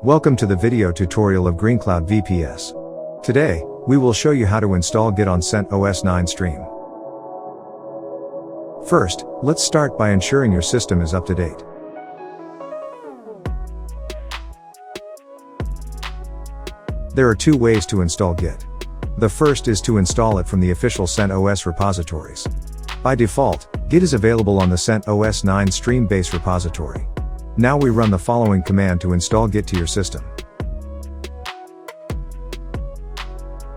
Welcome to the video tutorial of GreenCloud VPS. Today, we will show you how to install Git on CentOS 9 Stream. First, let's start by ensuring your system is up to date. There are two ways to install Git. The first is to install it from the official CentOS repositories. By default, Git is available on the CentOS 9 Stream base repository. Now we run the following command to install Git to your system.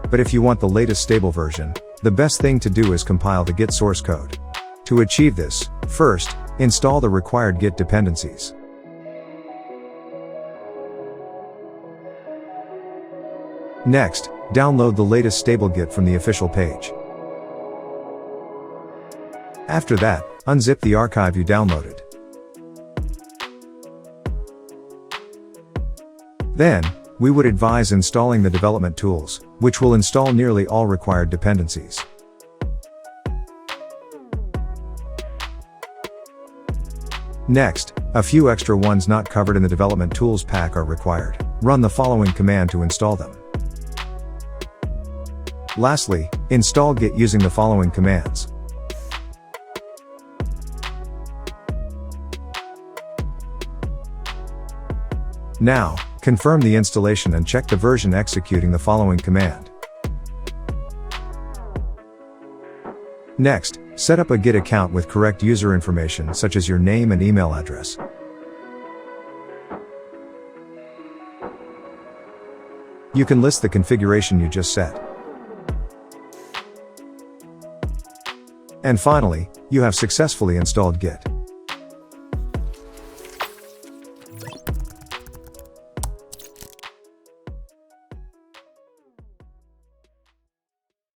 But if you want the latest stable version, the best thing to do is compile the Git source code. To achieve this, first, install the required Git dependencies. Next, download the latest stable Git from the official page. After that, unzip the archive you downloaded. Then, we would advise installing the development tools, which will install nearly all required dependencies. Next, a few extra ones not covered in the development tools pack are required. Run the following command to install them. Lastly, install Git using the following commands. Now, confirm the installation and check the version executing the following command. Next, set up a Git account with correct user information such as your name and email address. You can list the configuration you just set. And finally, you have successfully installed Git.